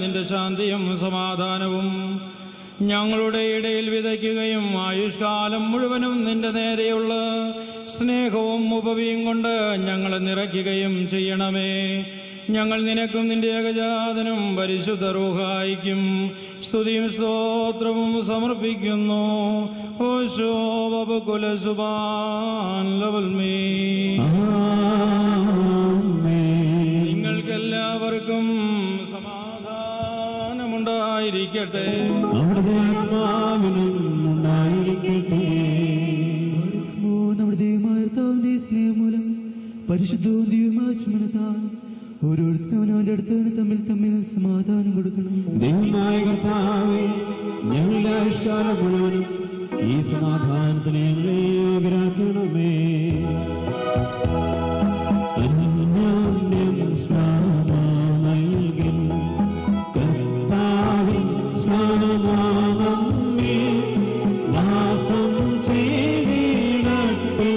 നിന്റെ ശാന്തിയും സമാധാനവും ഞങ്ങളുടെ ഇടയിൽ വിതയ്ക്കുകയും ആയുഷ്കാലം മുഴുവനും നിന്റെ നേരെയുള്ള സ്നേഹവും ഉപവിയും കൊണ്ട് ഞങ്ങളെ നിറയ്ക്കുകയും ചെയ്യണമേ. ഞങ്ങൾ നിനക്കും നിന്റെ ഏകജാതനും പരിശുദ്ധ റൂഹായിക്കും സ്തുതിയും സ്തോത്രവും സമർപ്പിക്കുന്നു. ഓശോ വബകുല സുബാൻ ലവൽമീ. നിങ്ങൾക്കെല്ലാവർക്കും സമാധാനമുണ്ടായിരിക്കട്ടെ. നമ്മുടെ ദൈവമായ കർത്താവിന്റെ സ്നേഹം മൂലം പരിശുദ്ധവും ദിവ്യമായ ചുമനത്താൽ ഓരോരുത്തരും അവനവന്റെ അടുത്തവന് തമ്മിൽ സമാധാനം കൊടുക്കണം. ദൈവമായ കർത്താവേ, ഞങ്ങളുടെ ആയുഷ്കാലം മുഴുവനും ഈ സമാധാനത്തിന് ഞങ്ങളെ യോഗ്യരാക്കണമേ. കർത്താവിൻ സ്നാനമാമേ വാസം ചെയ്തിടട്ടെ.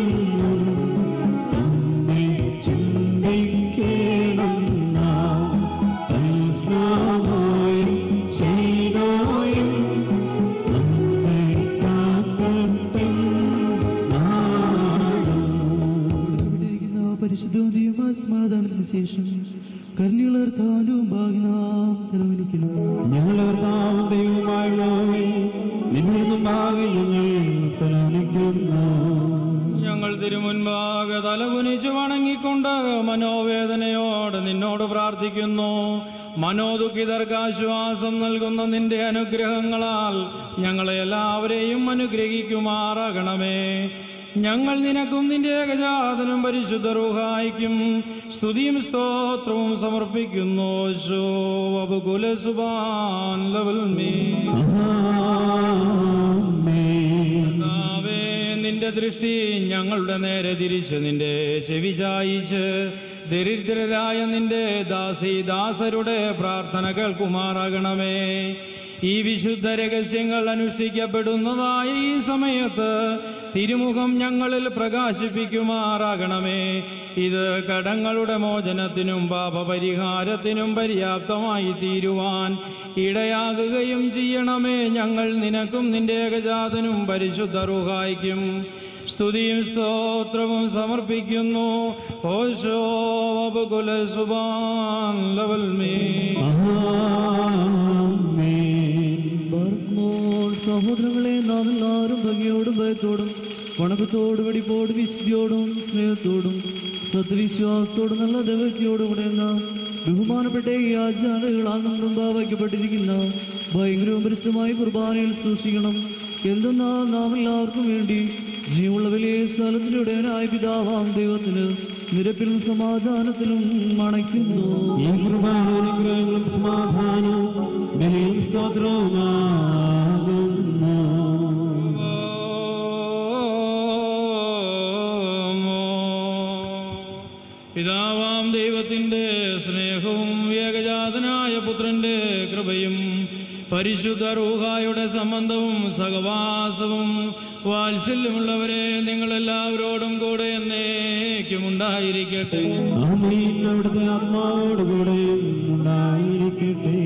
പരിശുദ്ധവും ദൈവമായ സമാധാനത്തിന് ശേഷം കരുണയുള്ള കർത്താവിനും ഭാഗ്യനാം തലവനിക്കണം. ഞങ്ങളുടെ കർത്താവും ദൈവവുമായുള്ളവേ, നിന്നിരുന്നും ഭാഗ്യം ഞങ്ങൾ തലവനിക്കുന്നു. ഞങ്ങൾ തിരുമുൻപാകെ തലകുനിച്ചു വണങ്ങിക്കൊണ്ട് മനോവേദനയോടെ നിന്നോട് പ്രാർത്ഥിക്കുന്നു. മനോദുഃഖിതർക്ക് ആശ്വാസം നൽകുന്ന നിന്റെ അനുഗ്രഹങ്ങളാൽ ഞങ്ങളെ എല്ലാവരെയും അനുഗ്രഹിക്കുമാറാകണമേ. ഞങ്ങൾ നിനക്കും നിന്റെ ഏകജാതനും പരിശുദ്ധ റൂഹായിക്കും സ്തുതിയും സ്തോത്രവും സമർപ്പിക്കുന്നു. നിന്റെ ദൃഷ്ടി ഞങ്ങളുടെ നേരെ തിരിച്ച് നിന്റെ ചെവി ചായിച്ച് ദരിദ്രരായ നിന്റെ ദാസരുടെ പ്രാർത്ഥന കേൾക്കുമാറാകണമേ. ഈ വിശുദ്ധ രഹസ്യങ്ങൾ അനുഷ്ഠിക്കപ്പെടുന്നതായ ഈ സമയത്ത് തിരുമുഖം ഞങ്ങളിൽ പ്രകാശിപ്പിക്കുമാറാകണമേ. ഇത് കടങ്ങളുടെ മോചനത്തിനും പാപപരിഹാരത്തിനും പര്യാപ്തമായി തീരുവാൻ ഇടയാകുകയും ചെയ്യണമേ. ഞങ്ങൾ നിനക്കും നിന്റെ ഏകജാതനും പരിശുദ്ധ റൂഹായിക്കും സ്തുതിയും സ്തോത്രവും സമർപ്പിക്കുന്നു. ഓശോ വബകുല സുബാൻ ലവൽമീ. സഹോദരങ്ങളെ, നാം എല്ലാവരും ഭംഗിയോടും ഭയത്തോടും വണക്കത്തോടും വെടിപ്പോടും വിശുദ്ധിയോടും സ്നേഹത്തോടും സത്യവിശ്വാസത്തോടും നല്ല ദൈവത്തോടും കൂടെ ബഹുമാനപ്പെട്ട ഈ ആചാരങ്ങളാൽ മുമ്പാവയ്ക്കപ്പെട്ടിരിക്കുന്ന ഭയങ്കരവും പരിശുദ്ധമായ കുർബാനയിൽ സൂക്ഷിക്കണം. എന്തെന്നാൽ നാം എല്ലാവർക്കും വേണ്ടി ജീവനുള്ള വലിയ സ്ഥലത്തിലൂടെയായ പിതാവാം ദൈവത്തിന് നിരപ്പിലും സമാധാനത്തിലും മണയ്ക്കുന്നു. ഈ കുർബാനയും സമാധാനവും ബലിയും സ്തോത്രവുമാകുന്നു. പിതാവാം ദൈവത്തിന്റെ സ്നേഹവും ഏകജാതനായ പുത്രന്റെ കൃപയും പരിശുദ്ധ റൂഹായുടെ സംബന്ധവും സഹവാസവും വാത്സല്യമുള്ളവരെ നിങ്ങളെല്ലാവരോടും കൂടെ എന്നേക്കും ഉണ്ടായിരിക്കട്ടെ. അവിടുത്തെ ആത്മാവോടുകൂടെ ഉണ്ടായിരിക്കട്ടെ.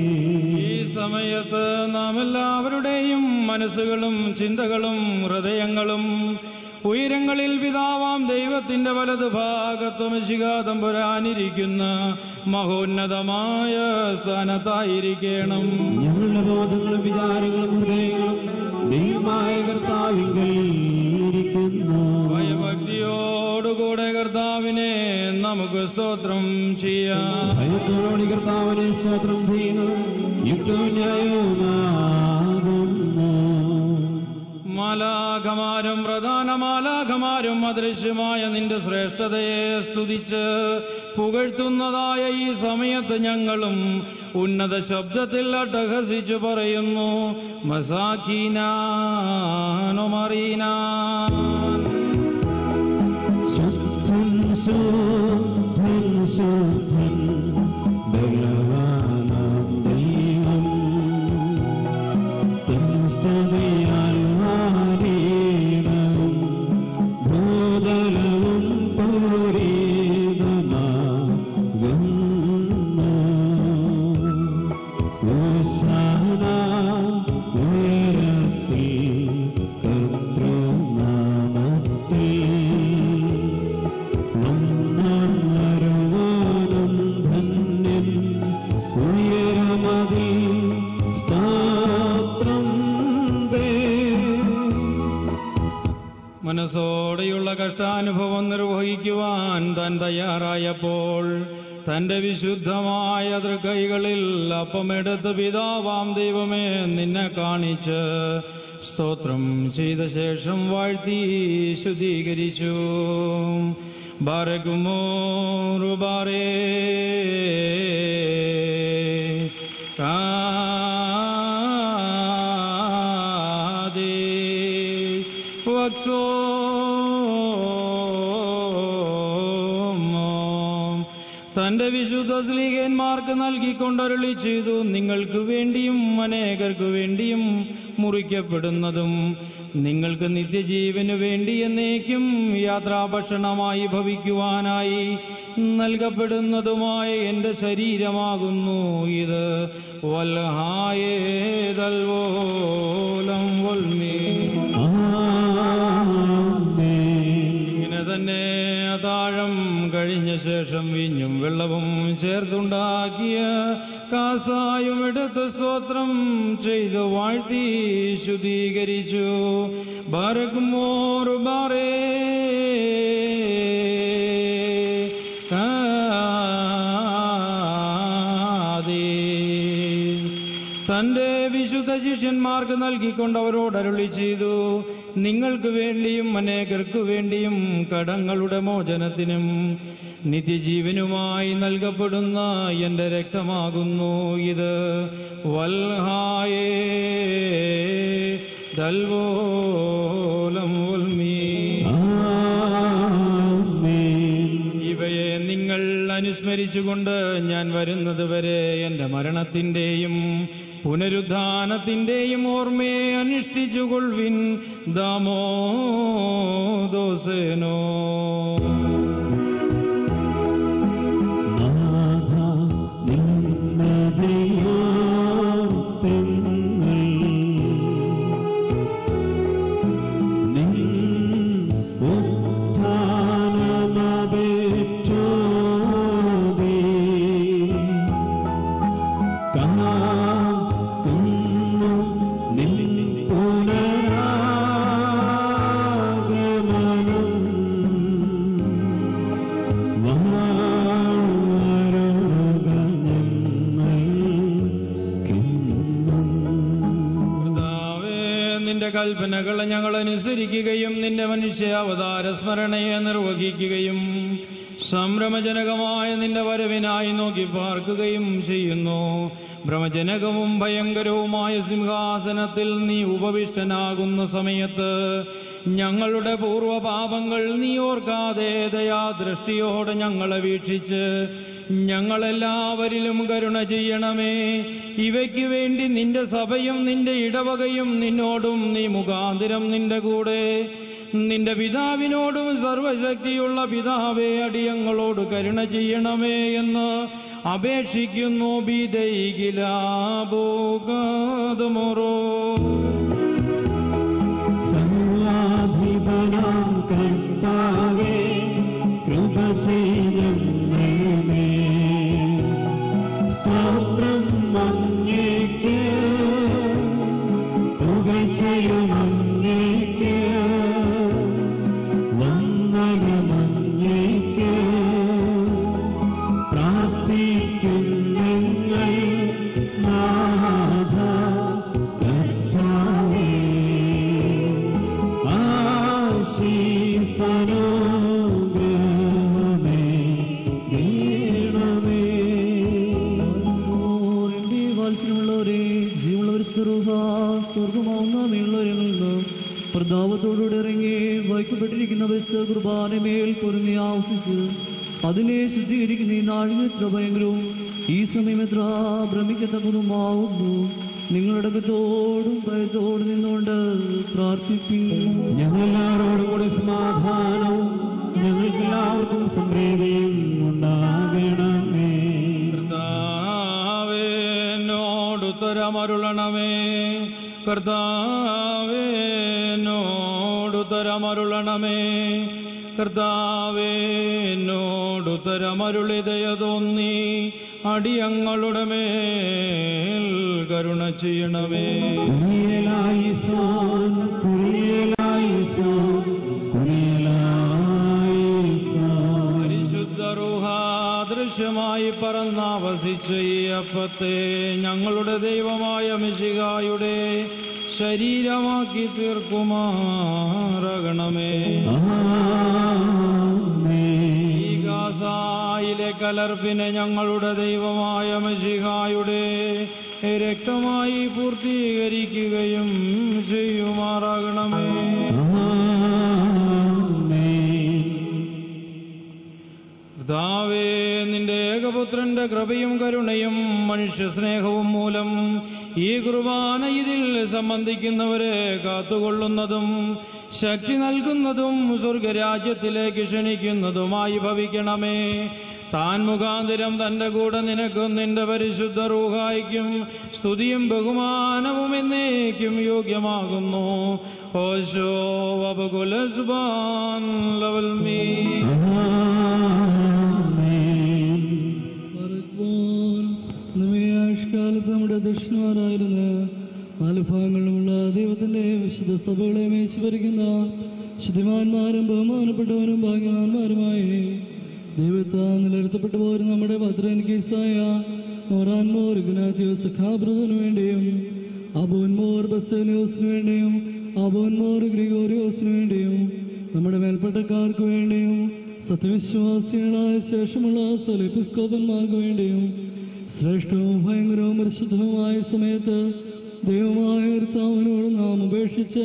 ഈ സമയത്ത് നാം എല്ലാവരുടെയും മനസ്സുകളും ചിന്തകളും ഹൃദയങ്ങളും ഉയരങ്ങളിൽ പിതാവാം ദൈവത്തിന്റെ വലതുഭാഗത്ത് മിശിഹാതമ്പുരാനിരിക്കുന്ന മഹോന്നതമായ സ്ഥാനത്തായിരിക്കണം. ഞങ്ങളുടെ ബോധങ്ങളും വിചാരങ്ങളും ഹൃദയങ്ങളും ദൈവമായ കർത്താവിങ്കൽ ഇരിക്കുന്നു. ഭയഭക്തിയോടുകൂടെ കർത്താവിനെ നമുക്ക് സ്തോത്രം ചെയ്യാം. ഭയത്തോടുകൂടി കർത്താവിനെ സ്തോത്രം ചെയ്യുന്നു യുക്തവും ന്യായവുമാകുന്നു. മാലാഖമാരും പ്രധാന മാലാഖമാരും അദൃശ്യമായ നിന്റെ ശ്രേഷ്ഠതയെ സ്തുതിച്ച് പുകഴ്ത്തുന്നതായ ഈ സമയത്ത് ഞങ്ങളും ഉന്നത ശബ്ദത്തിൽ അട്ടഹസിച്ചു പറയുന്നു. മസാഖീനാനോ മറീനാ എന്നോടുള്ള കഷ്ടാനുഭവം നിർവഹിക്കുവാൻ താൻ തയ്യാറായപ്പോൾ തന്റെ വിശുദ്ധമായ തൃക്കൈകളിൽ അപ്പമെടുത്ത് പിതാവാം ദൈവമേ നിന്നെ കാണിച്ച് സ്തോത്രം ചെയ്ത ശേഷം വാഴ്ത്തി ശുദ്ധീകരിച്ചു. ബാരകുമോ റുബാരേ തന്റെ വിശുദ്ധ സ്ലീഹന്മാർക്ക് നൽകിക്കൊണ്ടരുളി ചെയ്തു, നിങ്ങൾക്ക് വേണ്ടിയും അനേകർക്ക് വേണ്ടിയും മുറിക്കപ്പെടുന്നതും നിങ്ങൾക്ക് നിത്യജീവനു വേണ്ടി എന്നേക്കും യാത്രാഭക്ഷണമായി ഭവിക്കുവാനായി നൽകപ്പെടുന്നതുമായ എന്റെ ശരീരമാകുന്നു ഇത്. വൽഹായേതൽവോലം വൽമീ. ഇങ്ങനെ തന്നെ അത്താഴം കഴിഞ്ഞ ശേഷം വീഞ്ഞും വെള്ളവും ചേർത്തുണ്ടാക്കിയ കാസായും എടുത്ത് സ്തോത്രം ചെയ്തു വാഴ്ത്തി ശുദ്ധീകരിച്ചു. ബാരകുമോർ ബാരേ തന്റെ വിശുദ്ധ ശിഷ്യന്മാർക്ക് നൽകിക്കൊണ്ട് അവരോട് അരുളി ചെയ്തു, നിങ്ങൾക്ക് വേണ്ടിയും അനേകർക്ക് വേണ്ടിയും കടങ്ങളുടെ മോചനത്തിനും നിത്യജീവനുമായി നൽകപ്പെടുന്ന എന്റെ രക്തമാകുന്നു ഇത്. വൽഹായേ ദൽവോലം ഉൽമീ. ഇവയെ നിങ്ങൾ അനുസ്മരിച്ചുകൊണ്ട് ഞാൻ വരുന്നത് വരെ എന്റെ മരണത്തിന്റെയും പുനരുദ്ധാനത്തിന്റെയും ഓർമ്മയെ അനുഷ്ഠിച്ചുകൊള്ളുവിൻ. ദാമോദോസേനോ. കൽപ്പനകളെ ഞങ്ങൾ അനുസരിക്കുകയും നിന്റെ മനുഷ്യാവതാര സ്മരണയെ നിർവഹിക്കുകയും സംഭ്രമജനകമായ നിന്റെ വരവിനായി നോക്കി പാർക്കുകയും ചെയ്യുന്നു. ഭ്രമജനകവും ഭയങ്കരവുമായ സിംഹാസനത്തിൽ നീ ഉപവിഷ്ടനാകുന്ന സമയത്ത് ഞങ്ങളുടെ പൂർവപാപങ്ങൾ നീ ഓർക്കാതെ ദയാദൃഷ്ടിയോടെ ഞങ്ങളെ വീക്ഷിച്ച് ഞങ്ങളെല്ലാവരിലും കരുണ ചെയ്യണമേ. ഇവയ്ക്ക് വേണ്ടി നിന്റെ സഭയും നിന്റെ ഇടവകയും നിന്നോടും നീ മുഖാന്തരം നിന്റെ കൂടെ നിന്റെ പിതാവിനോടും സർവശക്തിയുള്ള പിതാവേ അടിയങ്ങളോട് കരുണ ചെയ്യണമേ എന്ന് അപേക്ഷിക്കുന്നു. ബിദൈകിലാബോഗാദമോറോ. സർവാധിപനാം കർത്താവേ കൃപ ചെയ്യണമേ. സ്തോത്രം അങ്ങേക്ക് പുകഴ്ചയും അങ്ങേക്ക് വന്ദനമങ്ങേക്ക് പ്രാർത്ഥിക്കും ഞങ്ങൾ നാഥ കർത്താവേ. ആശീസനുഗ്രഹമേ ഗീണമേ. എന്റെ വാത്സല്യമുള്ളവരെ, ജീവനുള്ളവർ സ്വർഗമാവുന്നവയുള്ളവരിൽ നിന്ന് പ്രതാപത്തോടുകൂടി ഇറങ്ങി വഹിക്കപ്പെട്ടിരിക്കുന്ന വിശുദ്ധ കുർബാനമേൽ പൊരുന്നി ആവസിച്ച് അതിനെ ശുദ്ധീകരിക്കുന്ന ഈ നാഴിക എത്ര ഭയങ്കരവും ഈ സമയം എത്ര ഭ്രമിക്കത്തക്കതുമാവുന്നു. നിങ്ങളടക്കത്തോടും ഭയത്തോടും നിന്നുകൊണ്ട് പ്രാർത്ഥിക്കും. ഞങ്ങളെല്ലാവരോടും കൂടെ സമാധാനവും ഞങ്ങൾക്കെല്ലാവർക്കും സംപ്രീതിയും ഉണ്ടാകണമേ. കർത്താവേനോടുത്തരമരുളണമേ. കർത്താവേനോടുത്തരമരുളണമേ. കർത്താവേനോടുത്തരമരുളി ദയ തോന്നി അടിയങ്ങളുടെ മേൽ കരുണ ചെയ്യണമേ. കുരിയലായിസോൻ കുരിയലായിസോൻ കുരിയലാ വഹിച്ച ഈ അപ്പത്തെ ഞങ്ങളുടെ ദൈവമായ മിശിഹായുടെ ശരീരമാക്കി തീർക്കുമാറാകണമേ. ഈ ഗാസായിലെ കലർപ്പിനെ ഞങ്ങളുടെ ദൈവമായ മിശിഹായുടെ രക്തമായി പൂർത്തീകരിക്കുകയും ചെയ്യുമാറാകണമേ. കർത്താവേ, നിന്റെ ഏകപുത്രന്റെ കൃപയും കരുണയും മനുഷ്യ സ്നേഹവും മൂലം ഈ കുർബാന ഇതിൽ സംബന്ധിക്കുന്നവരെ കാത്തുകൊള്ളുന്നതും ശക്തി നൽകുന്നതും സ്വർഗരാജ്യത്തിലേക്ക് ക്ഷണിക്കുന്നതുമായി ഭവിക്കണമേ. താൻ മുഖാന്തരം തന്റെ കൂടെ നിനക്കും നിന്റെ പരിശുദ്ധ റൂഹായിക്കും സ്തുതിയും ബഹുമാനവും എന്നേക്കും യോഗ്യമാകുന്നു. ഓശോ വബകുലസ്ബാൻ ലവൽ മീ. കാലത്ത് നമ്മുടെ ദക്ഷിണമാരായിരുന്ന 4 ഭാഗങ്ങളിലുമുള്ള ദൈവത്തിന്റെ വിശുദ്ധ സഭകളെ മേച്ചു ഭരിക്കുന്ന ശുദ്ധിമാന്മാരും ബഹുമാനപ്പെട്ടവരും ഭാഗ്യവാന്മാരുമായി ദൈവത്താൽ നിലനിർത്തപ്പെട്ടു പോരും നമ്മുടെ പത്രൻകീസായ മോറാൻമോർ ഇഗ്നാത്യോസ് ഖാബ്രതിനു വേണ്ടിയും അബോൻമോർ ബസേലിയോസിനു വേണ്ടിയും അബോൻമോർ ഗ്രിഗോറിയോസിനു വേണ്ടിയും നമ്മുടെ മേൽപ്പെട്ടക്കാർക്ക് വേണ്ടിയും സത്യവിശ്വാസികളായ ശേഷമുള്ള സലെപ്പിസ്കോപ്പന്മാർക്ക് വേണ്ടിയും ശ്രേഷ്ഠവും ഭയങ്കരവും പരിശുദ്ധവുമായ സമയത്ത് ദൈവമായ കർത്താവിനോട് നാം അപേക്ഷിച്ച്